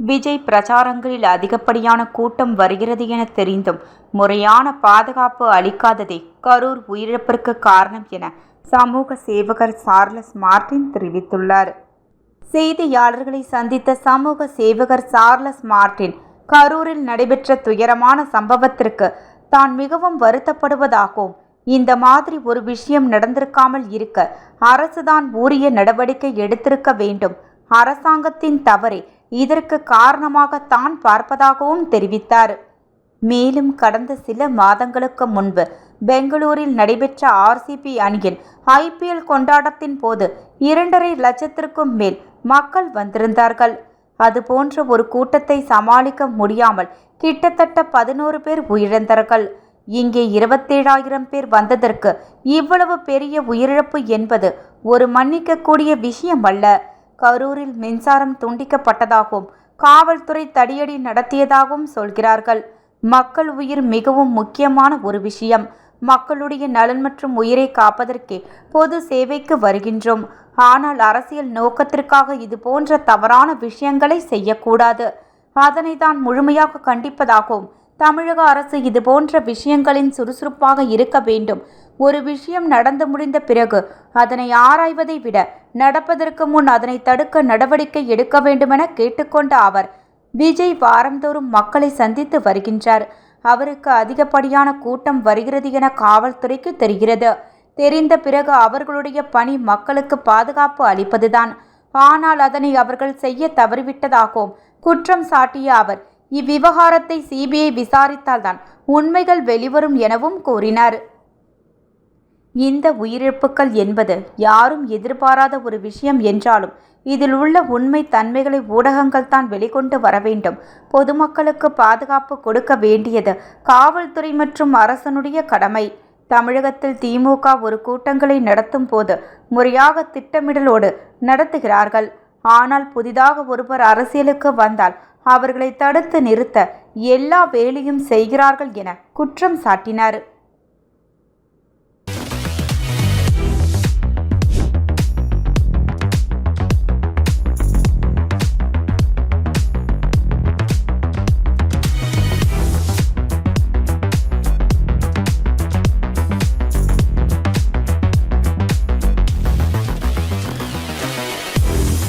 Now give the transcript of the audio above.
விஜய் பிரச்சாரங்களில் அதிகப்படியான கூட்டம் வருகிறது என தெரிந்தும் முறையான பாதுகாப்பு அளிக்காததே கரூர் உயிரிழப்பிற்கு காரணம் என சமூக சேவகர் சார்லஸ் மார்டின் தெரிவித்துள்ளார். செய்தியாளர்களை சந்தித்த சமூக சேவகர் சார்லஸ் மார்டின், கரூரில் நடைபெற்ற துயரமான சம்பவத்திற்கு தான் மிகவும் வருத்தப்படுவதாகவும், இந்த மாதிரி ஒரு விஷயம் நடந்திருக்காமல் இருக்க அரசுதான் உரிய நடவடிக்கை எடுத்திருக்க வேண்டும், அரசாங்கத்தின் தவறை இதற்கு காரணமாக தான் பார்ப்பதாகவும் தெரிவித்தார். மேலும் கடந்த சில மாதங்களுக்கு முன்பு பெங்களூரில் நடைபெற்ற RCB அணியின் IPL கொண்டாட்டத்தின் போது 2.5 லட்சத்திற்கும் மேல் மக்கள் வந்திருந்தார்கள். அதுபோன்ற ஒரு கூட்டத்தை சமாளிக்க முடியாமல் கிட்டத்தட்ட 11 பேர் உயிரிழந்தார்கள். இங்கே 27,000 பேர் வந்ததற்கு இவ்வளவு பெரிய உயிரிழப்பு என்பது ஒரு மன்னிக்கக்கூடிய விஷயம் அல்ல. கரூரில் மின்சாரம் துண்டிக்கப்பட்டதாகவும் காவல்துறை தடியடி நடத்தியதாகவும் சொல்கிறார்கள். மக்கள் உயிர் மிகவும் முக்கியமான ஒரு விஷயம். மக்களுடைய நலன் மற்றும் உயிரை காப்பதற்கே பொது சேவைக்கு வருகின்றோம். ஆனால் அரசியல் நோக்கத்திற்காக இது போன்ற தவறான விஷயங்களை செய்யக்கூடாது. அதனை தான் முழுமையாக கண்டிப்பதாகவும், தமிழக அரசு இது போன்ற விஷயங்களின் சுறுசுறுப்பாக இருக்க வேண்டும். ஒரு விஷயம் நடந்து முடிந்த பிறகு அதனை ஆராய்வதை விட நடப்பதற்கு முன் அதனை தடுக்க நடவடிக்கை எடுக்க வேண்டுமென கேட்டுக்கொண்ட அவர், விஜய் வாரந்தோறும் மக்களை சந்தித்து வருகின்றார். அவருக்கு அதிகப்படியான கூட்டம் வருகிறது என காவல்துறைக்கு தெரிகிறது. தெரிந்த பிறகு அவர்களுடைய பணி மக்களுக்கு பாதுகாப்பு அளிப்பதுதான். ஆனால் அதனை அவர்கள் செய்ய தவறிவிட்டதாகவும் குற்றம் சாட்டிய அவர், இவ்விவகாரத்தை CBI விசாரித்தால்தான் உண்மைகள் வெளிவரும் எனவும் கூறினார். இந்த உயிரிழப்புகள் என்பது யாரும் எதிர்பாராத ஒரு விஷயம் என்றாலும் இதில் உள்ள உண்மை தன்மைகளை ஊடகங்கள் தான் வெளிக்கொண்டு வர வேண்டும். பொதுமக்களுக்கு பாதுகாப்பு கொடுக்க வேண்டியது காவல்துறை மற்றும் அரசனுடைய கடமை. தமிழகத்தில் திமுக ஒரு கூட்டங்களை நடத்தும் போது முறையாக திட்டமிடலோடு நடத்துகிறார்கள். ஆனால் புதிதாக ஒருவர் அரசியலுக்கு வந்தால் அவர்களை தடுத்து நிறுத்த எல்லா வேலையும் செய்கிறார்கள் என குற்றம் சாட்டினார்.